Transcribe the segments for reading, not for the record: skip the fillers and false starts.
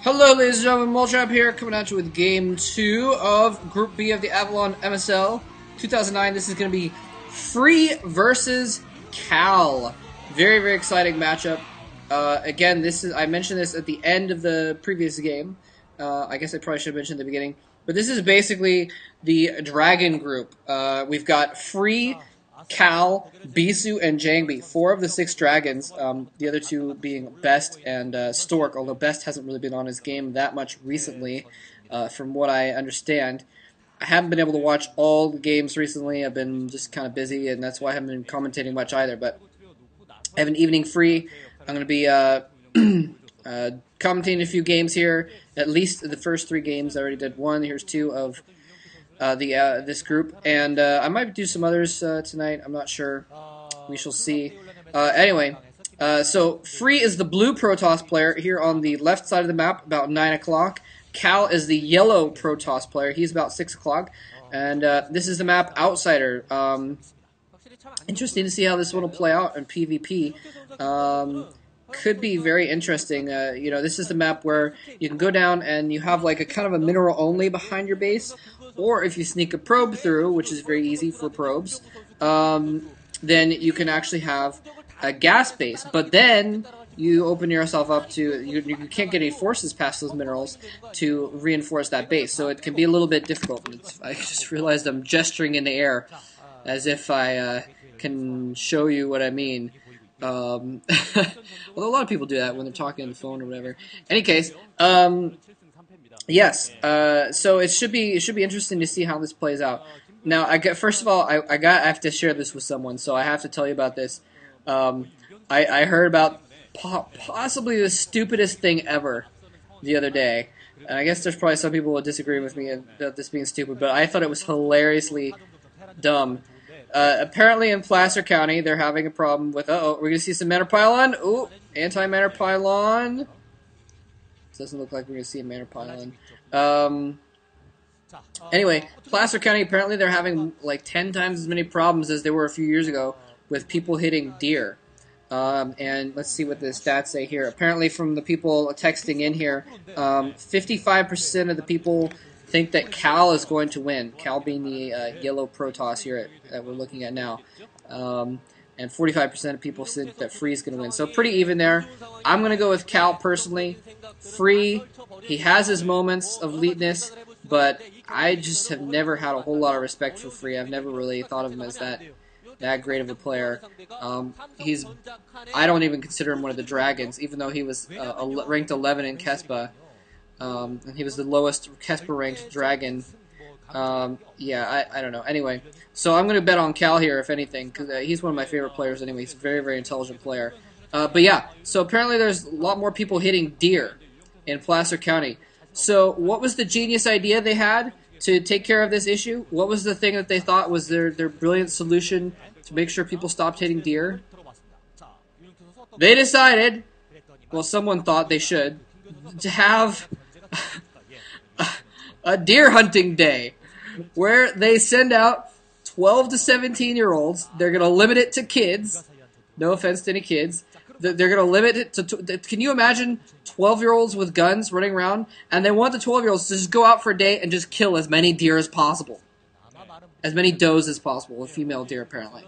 Hello, ladies and gentlemen, Moltrap here, coming at you with Game 2 of Group B of the Avalon MSL 2009. This is going to be Free versus Cal. Very, very exciting matchup. Again, I mentioned this at the end of the previous game. I guess I probably should have mentioned at the beginning. But this is basically the Dragon group. We've got Free, Cal, Bisu, and Jangbi, 4 of the 6 dragons, the other 2 being Best and Stork, although Best hasn't really been on his game that much recently, from what I understand. I haven't been able to watch all the games recently. I've been just kind of busy, and that's why I haven't been commentating much either, but I have an evening free. I'm going to be commentating a few games here, at least the first 3 games. I already did 1, here's 2 of this group, and I might do some others tonight. I'm not sure. We shall see. Anyway, so Free is the blue Protoss player here on the left side of the map, about 9 o'clock. Cal is the yellow Protoss player. He's about 6 o'clock. And this is the map Outsider. Interesting to see how this one will play out in PvP. Could be very interesting. You know, this is the map where you can go down and you have like a kind of a mineral only behind your base. Or if you sneak a probe through, which is very easy for probes, then you can actually have a gas base. But then you open yourself up to, you can't get any forces past those minerals to reinforce that base. So it can be a little bit difficult. I just realized I'm gesturing in the air as if I can show you what I mean. Although a lot of people do that when they're talking on the phone or whatever. Any case, yes. So it should be interesting to see how this plays out. Now, first of all, I have to share this with someone, so I have to tell you about this. I heard about possibly the stupidest thing ever the other day, and I guess there's probably some people who disagree with me about this being stupid, but I thought it was hilariously dumb. Apparently in Placer County, they're having a problem with, we're going to see some Manor Pylon. Ooh, anti-Manor Pylon. Doesn't look like we're going to see a Manor Pylon. Anyway, Placer County, apparently they're having like 10 times as many problems as they were a few years ago with people hitting deer. And let's see what the stats say here. Apparently from the people texting in here, 55% of the people think that Cal is going to win. Cal being the yellow Protoss here that we're looking at now. And 45% of people think that Free is going to win. So pretty even there. I'm going to go with Cal personally. Free, he has his moments of eliteness, but I just have never had a whole lot of respect for Free. I've never really thought of him as that great of a player. I don't even consider him one of the dragons, even though he was ranked 11 in Kespa. And he was the lowest Kespa-ranked dragon. Yeah, I don't know. Anyway, so I'm going to bet on Cal here, if anything, because he's one of my favorite players anyway. He's a very, very intelligent player. But yeah, so apparently there's a lot more people hitting deer in Placer County. So what was the genius idea they had to take care of this issue? What was the thing that they thought was their brilliant solution to make sure people stopped hitting deer? They decided, well, someone thought they should, to have a deer hunting day where they send out 12 to 17-year-olds. They're going to limit it to kids. No offense to any kids. They're going to limit it to... Can you imagine 12-year-olds with guns running around? And they want the 12-year-olds to just go out for a day and just kill as many deer as possible. As many does as possible. A female deer, apparently.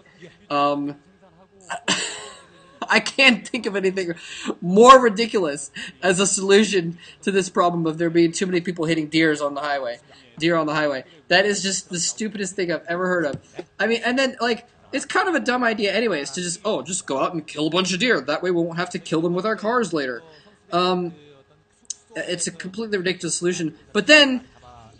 I can't think of anything more ridiculous as a solution to this problem of there being too many people hitting deer on the highway. That is just the stupidest thing I've ever heard of. I mean, and then, like, it's kind of a dumb idea anyways to just go out and kill a bunch of deer. That way we won't have to kill them with our cars later. It's a completely ridiculous solution. But then,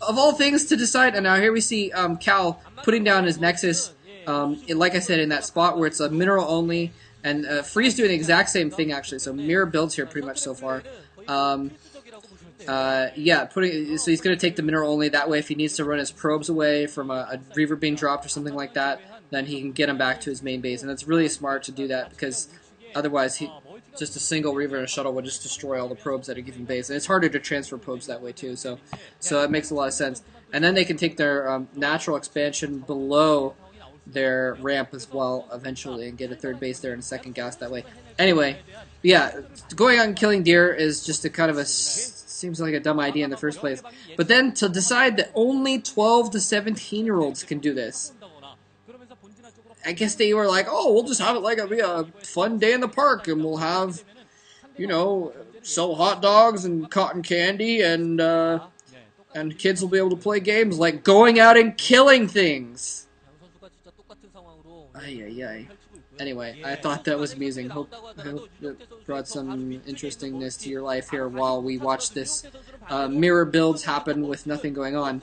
of all things to decide, and now here we see Cal putting down his Nexus, like I said, in that spot where it's a mineral only. And Free's doing the exact same thing, actually. So mirror builds here pretty much so far. Yeah, so he's going to take the mineral only. That way, if he needs to run his probes away from a Reaver being dropped or something like that, then he can get him back to his main base. And it's really smart to do that because otherwise, just a single Reaver and a shuttle would just destroy all the probes at a given base. And it's harder to transfer probes that way, too. So it makes a lot of sense. And then they can take their natural expansion below their ramp as well eventually and get a third base there and a second gas that way. Anyway, yeah, going out and killing deer is just a kind of a seems like a dumb idea in the first place. But then to decide that only 12 to 17-year-olds can do this. I guess they were like, oh, we'll just have it like be a fun day in the park, and we'll have, you know, sell hot dogs and cotton candy, and kids will be able to play games like going out and killing things. Ay, ay, ay. Anyway, I thought that was amusing. I hope it brought some interestingness to your life here while we watch this mirror builds happen with nothing going on.